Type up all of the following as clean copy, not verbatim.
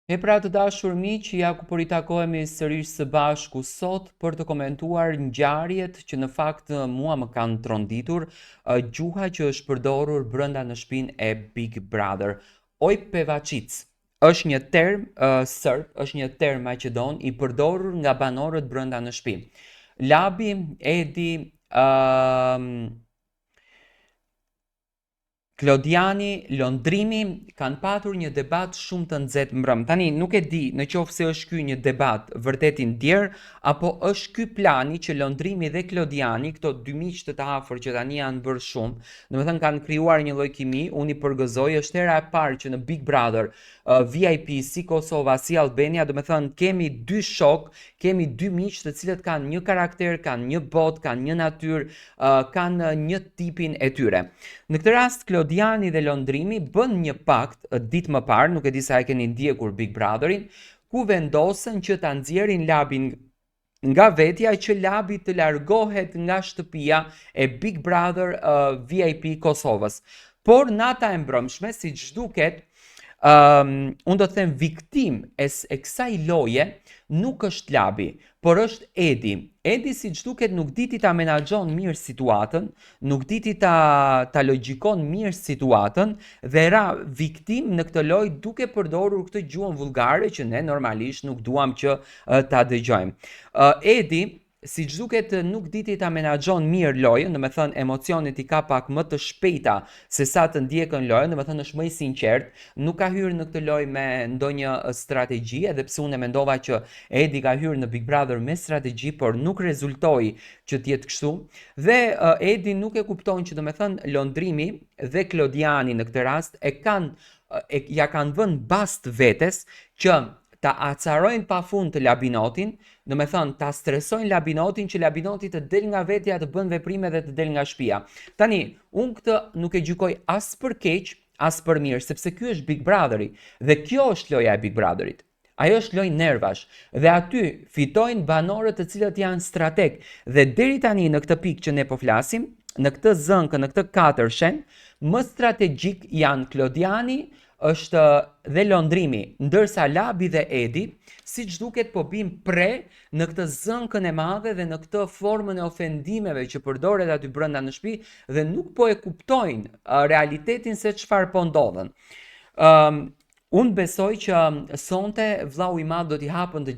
E pra të dashur miq, ja ku po ritakohemi sërish së bashku sot për të komentuar ngjarjet që në fakt mua më kanë tronditur, gjuha që është përdorur brenda në shtëpinë e Big Brother. Oj pevaçic është një term serb, është një term maqedon i përdorur nga banorët brenda në shtëpi. Labi, Edi, Klodiani, Londrimi kanë patur një debat shumë të nxehtë mbrëm. Tani nuk e di në qoftë se është ky një debat vërtet i ndjer apo është ky plani që Londrimi dhe Klodiani, këto dy miq të afër që tani janë bërë shumë, domethënë kanë krijuar një lloj kimi, unë i përgëzoj, është hera e parë që në Big Brother VIP si Kosova, si Albania, domethënë kemi dy shok, kemi dy miq të cilët kanë një karakter, kanë një botë, kanë një natyrë, kanë një tipin e tyre. Në këtë rast Klodiani dhe Londrimi bën një pakt ditë më parë, nuk e di sa e keni ndjekur Big Brotherin, ku vendosën që ta nxjerrin Labin nga vetja që Labi të largohet nga shtëpia e Big Brother VIP Kosovës. Por nata e mbrëmshme, siç duket, unë do të them viktim e kësaj loje nuk është Labi, por është Edi. Edi siç duket nuk diti ta menaxhon mirë situatën, nuk diti ta logjikon mirë situatën dhe ra viktim në këtë lojë duke përdorur këtë gjuhën vullgare që ne normalisht nuk duam që ta dëgjojmë. Edi siç duket nuk diti ta menaxhon mirë lojën, domethënë emocionet i ka pak më të shpejta se sa të ndjekën lojën, domethënë është më i sinqert, nuk ka hyrë në këtë lojë me ndonjë strategji, edhe pse unë mendova që Edi ka hyrë në Big Brother me strategji, por nuk rezultoi që të jetë kështu. Dhe Edi nuk e kupton që domethënë Londrimi dhe Klodiani në këtë rast ja kanë vënë bast vetes që ta acarojnë pafund të Labinotin, do me thënë ta stresojnë Labinotin që Labinoti të del nga vetja, të bën veprime dhe të del nga shtëpia. Tani, unë këtë nuk e gjykoj as për keq, as për mirë, sepse ky është Big Brotheri dhe kjo është loja e Big Brotherit. Ajo është lojë nervash dhe aty fitojnë banorët të cilët janë strateg dhe deri tani në këtë pikë që ne po flasim, në këtë zënkë, në këtë katërshen, më strategjik janë Klodiani, është dhe Londrimi, ndërsa Labi dhe Edi, siç duket po bim pre në këtë zënkën e madhe dhe në këtë formën e ofendimeve që përdoret aty brenda në shtëpi dhe nuk po e kuptojnë realitetin se çfarë po ndodhen. Unë besoj që sonte vllau i madh do t'i hapën të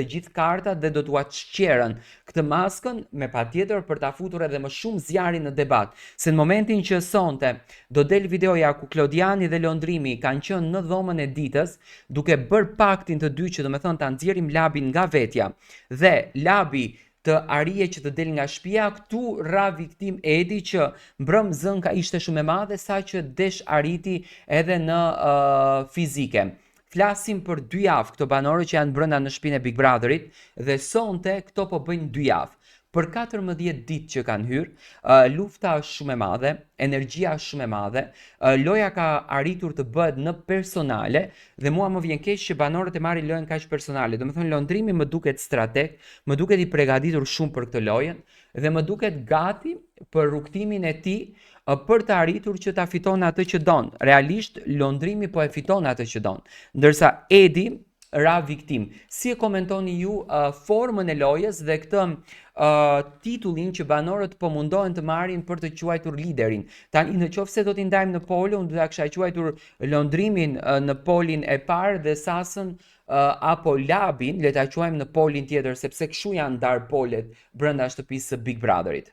gjithë kartat dhe do t'u atshqerën këtë maskën me patjetër për ta futur edhe më shumë zjarri në debat. Se në momentin që sonte do del videoja ku Klodiani dhe Londrimi kanë qenë në dhomën e ditës, duke bërë paktin të dy që domethënë ta nxjerrim Labin nga vetja dhe Labi të arije që të del nga shtëpia, këtu ra viktim Edi që mbrëm zënka ishte shumë e madhe sa që desh arriti edhe në fizike. Flasim për 2 javë këto banorë që janë brenda në shtëpinë e Big Brotherit dhe sonte këto po bëjnë 2 javë. Për 14 ditë që kanë hyrë, lufta është shumë e madhe, energjia është shumë e madhe, loja ka arritur të bëhet në personale dhe mua më vjen keq që banorët e marrin lojën kaq personale. Domethënë Londrimi më duket strateg, më duket i përgatitur shumë për këtë lojën dhe më duket gati për rrugtimin e tij për të arritur që ta fiton atë që don. Realisht Londrimi po e fiton atë që don. Ndërsa Edi ra viktim. Si e komentoni ju formën e lojës dhe këtë titullin që banorët po mundohen të marrin për të quajtur liderin. Tani në qoftë se do t'i ndajmë në pole, unë do ta kisha quajtur Londrimin në polin e parë dhe Sasën apo Labin le ta quajmë në polin tjetër sepse kshu janë ndar polet brenda shtëpisë së Big Brotherit.